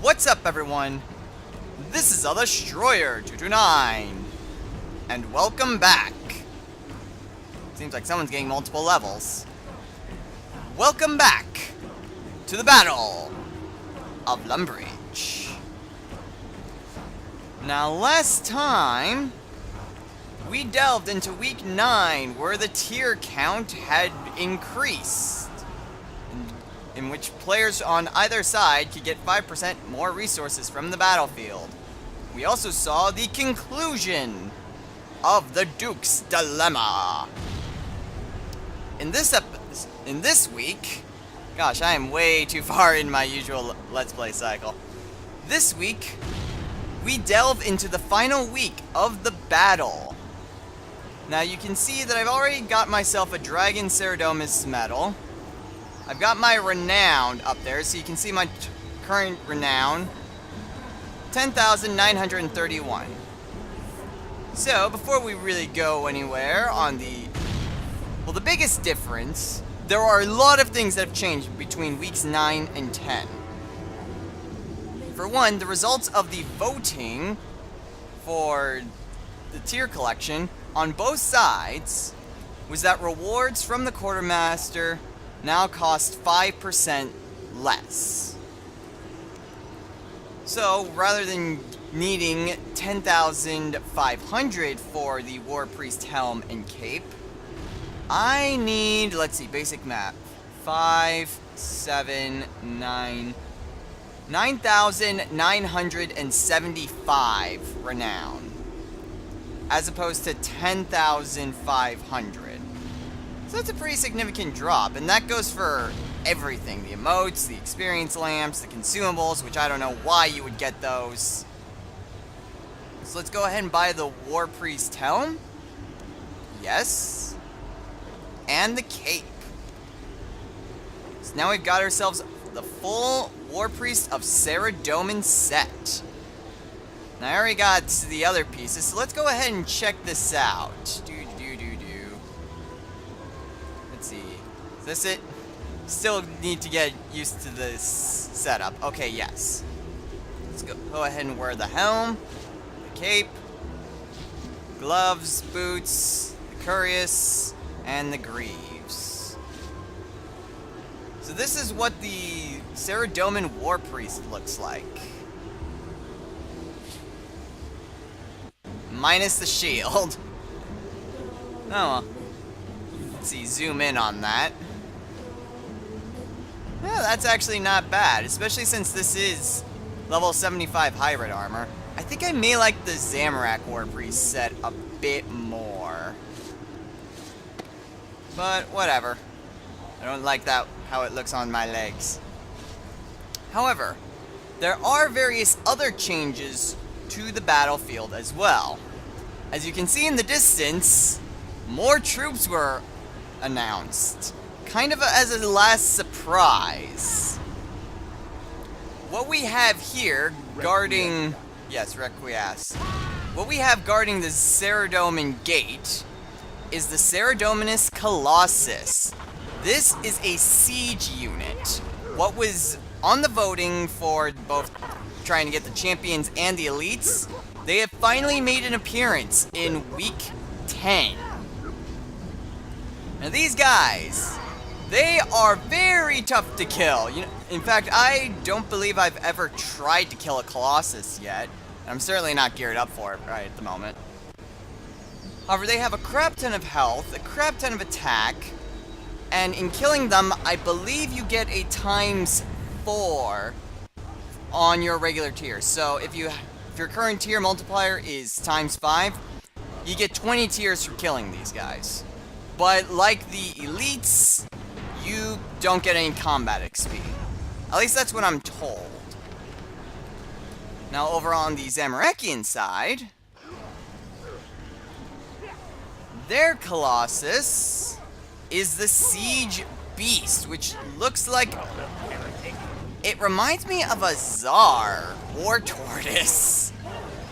What's up, everyone? This is Destroyer229, and welcome back. Seems like someone's getting multiple levels. Welcome back to the Battle of Lumbridge. Now, last time, we delved into Week 9, where the tier count had increased, in which players on either side could get 5% more resources from the battlefield. We also saw the conclusion of the Duke's Dilemma. In this week, gosh, I am way too far in my usual Let's Play cycle. This week, we delve into the final week of the battle. Now you can see that I've already got myself a Dragon Ceradomus medal. I've got my renown up there, so you can see my current renown, 10,931. So, before we really go anywhere on the biggest difference, there are a lot of things that have changed between weeks 9 and 10. For one, the results of the voting for the tier collection on both sides was that rewards from the quartermaster now cost 5% less. So, rather than needing 10,500 for the War Priest Helm and Cape, I need, let's see, basic math, 9,975 renown, as opposed to 10,500. So that's a pretty significant drop, and that goes for everything. The emotes, the experience lamps, the consumables, which I don't know why you would get those. So let's go ahead and buy the War Priest Helm. Yes. And the cape. So now we've got ourselves the full War Priest of Ceradomin set. Now I already got the other pieces, so let's go ahead and check this out. Let's see. Is this it? Still need to get used to this setup. Okay, yes. Let's go ahead and wear the helm, the cape, gloves, boots, the cuirass, and the greaves. So this is what the Ceradomin War Priest looks like. Minus the shield. Oh well. Let's see, zoom in on that. Yeah, that's actually not bad, especially since this is level 75 hybrid armor. I think I may like the Zamorak War Priest set a bit more. But whatever. I don't like that how it looks on my legs. However, there are various other changes to the battlefield as well. As you can see in the distance, more troops were announced, kind of as a last surprise. What we have here guarding, yes, Requiesce. What we have guarding the Ceradomin Gate is the Ceradominus Colossus. This is a siege unit. What was on the voting for both trying to get the champions and the elites, they have finally made an appearance in week 10. Now these guys, they are very tough to kill. In fact, I don't believe I've ever tried to kill a Colossus yet. I'm certainly not geared up for it right at the moment. However, they have a crap ton of health, a crap ton of attack, and in killing them, I believe you get a ×4 on your regular tier. So if your current tier multiplier is ×5, you get 20 tiers for killing these guys. But like the elites, you don't get any combat XP. At least that's what I'm told. Now over on the Zamorakian side, their Colossus is the Siege Beast, which looks like... it reminds me of a Tsar War Tortoise.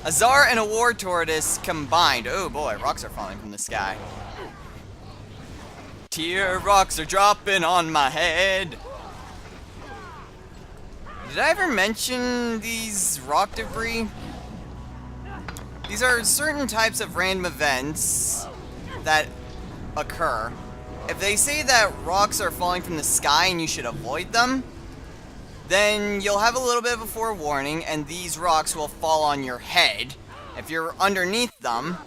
A Tsar and a War Tortoise combined. Oh boy, rocks are falling from the sky. Tear rocks are dropping on my head. Did Did I ever mention these rock debris? These are certain types of random events that occur. If they say that rocks are falling from the sky and you should avoid them, then you'll have a little bit of a forewarning and these rocks will fall on your head. If you're underneath them,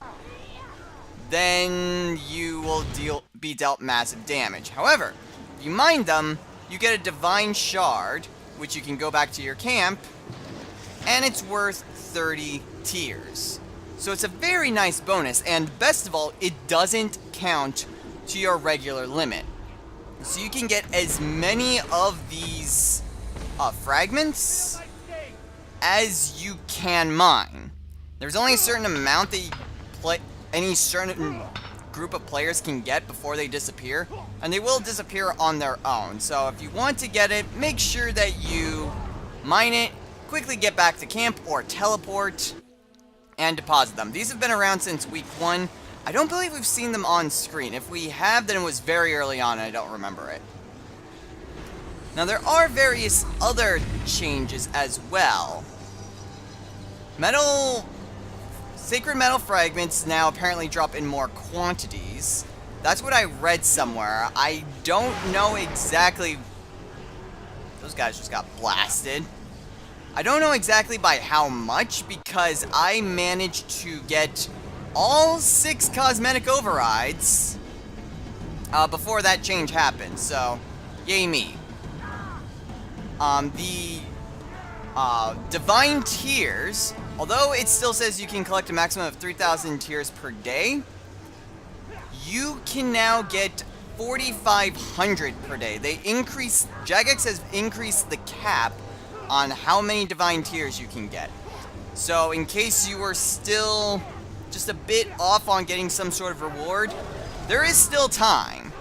then you will be dealt massive damage. However, if you mine them, you get a divine shard, which you can go back to your camp, and it's worth 30 tiers. So it's a very nice bonus, and best of all, it doesn't count to your regular limit. So you can get as many of these fragments as you can mine. There's only a certain amount that any certain group of players can get before they disappear, and they will disappear on their own. So if you want to get it, make sure that you mine it, quickly get back to camp or teleport, and deposit them. These have been around since week 1. I don't believe we've seen them on screen. If we have, then it was very early on and I don't remember it. Now there are various other changes as well. Sacred metal fragments now apparently drop in more quantities. That's what I read somewhere. I don't know exactly... Those guys just got blasted. I don't know exactly by how much, because I managed to get all 6 cosmetic overrides before that change happened, so yay me. The divine tiers, although it still says you can collect a maximum of 3,000 tiers per day, you can now get 4,500 per day. Jagex has increased the cap on how many divine tiers you can get. So in case you were still just a bit off on getting some sort of reward, there is still time.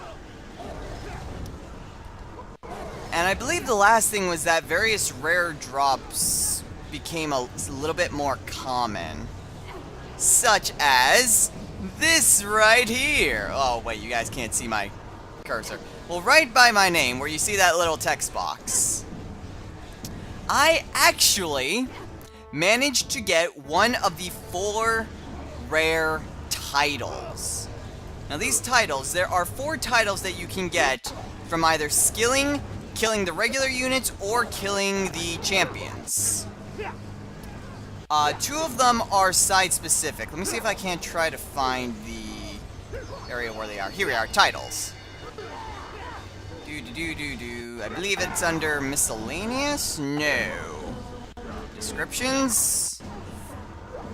And I believe the last thing was that various rare drops became a little bit more common. Such as this right here. Oh wait, you guys can't see my cursor. Well, right by my name, where you see that little text box, I actually managed to get one of the 4 rare titles. Now these titles, there are 4 titles that you can get from either killing the regular units, or killing the champions. 2 of them are side-specific. Let me see if I can't try to find the area where they are. Here we are, titles. I believe it's under miscellaneous? No. Descriptions?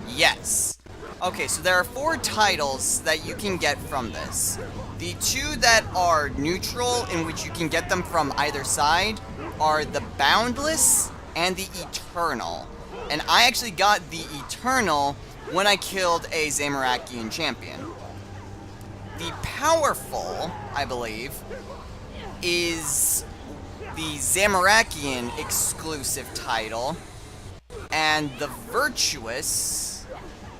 Yes. Okay, so there are 4 titles that you can get from this. The 2 that are neutral, in which you can get them from either side, are the Boundless and the Eternal. And I actually got the Eternal when I killed a Zamorakian champion. The Powerful, I believe, is the Zamorakian exclusive title, and the Virtuous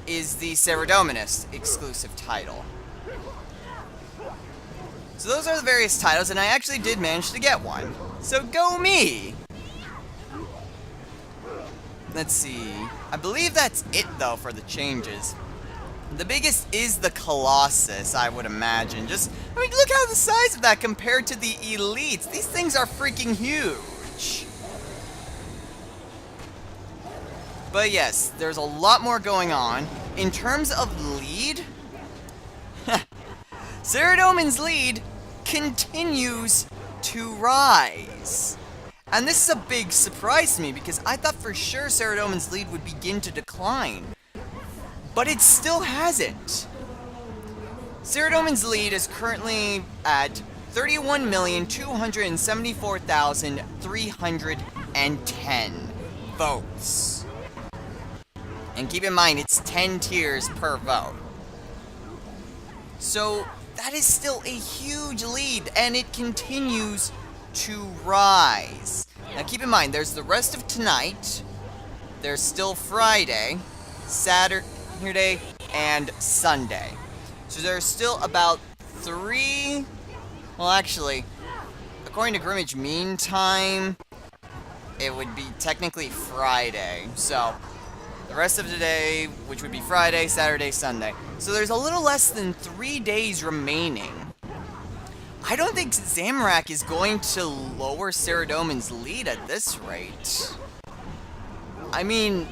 is the Saradominus exclusive title. So those are the various titles, and I actually did manage to get one. So go me! Let's see. I believe that's it, though, for the changes. The biggest is the Colossus, I would imagine. I mean, look how the size of that compared to the Elites. These things are freaking huge. But yes, there's a lot more going on. In terms of lead, Saradomin's lead continues to rise. And this is a big surprise to me, because I thought for sure Saradomin's lead would begin to decline. But it still hasn't. Saradomin's lead is currently at 31,274,310 votes. And keep in mind, it's 10 tiers per vote. So that is still a huge lead, and it continues to rise. Now keep in mind, there's the rest of tonight, there's still Friday, Saturday, and Sunday. So there's still about 3, well actually, according to Grimmage Mean Time, it would be technically Friday. So, the rest of the day, which would be Friday, Saturday, Sunday. So there's a little less than 3 days remaining. I don't think Zamorak is going to lower Saradomin's lead at this rate. I mean,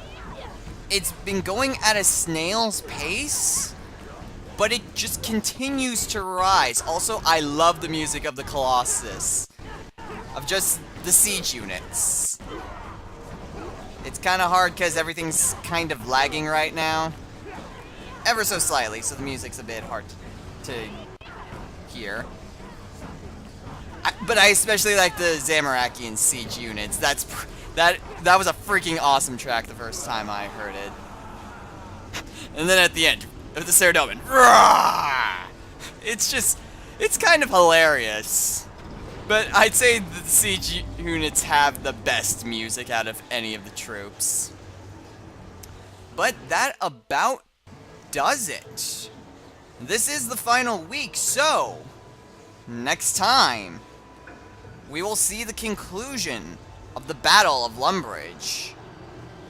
it's been going at a snail's pace, but it just continues to rise. Also, I love the music of the Colossus. Of just the siege units. It's kind of hard because everything's kind of lagging right now. Ever so slightly, so the music's a bit hard to hear. But I especially like the Zamarakian siege units. That was a freaking awesome track the first time I heard it. And then at the end, of the Saradomin. It's kind of hilarious. But I'd say the siege units have the best music out of any of the troops. But that about does it. This is the final week, so next time we will see the conclusion of the Battle of Lumbridge.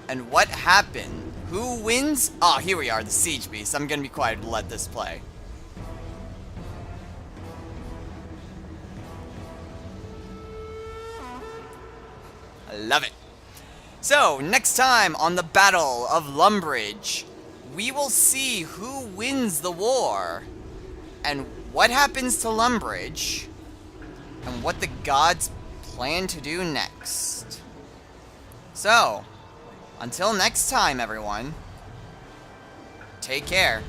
And what happened? Who wins? Ah, here we are, the Siege Beast. I'm gonna be quiet to let this play. I love it. So, next time on the Battle of Lumbridge, we will see who wins the war, and what happens to Lumbridge, and what the gods plan to do next. So, until next time, everyone, take care.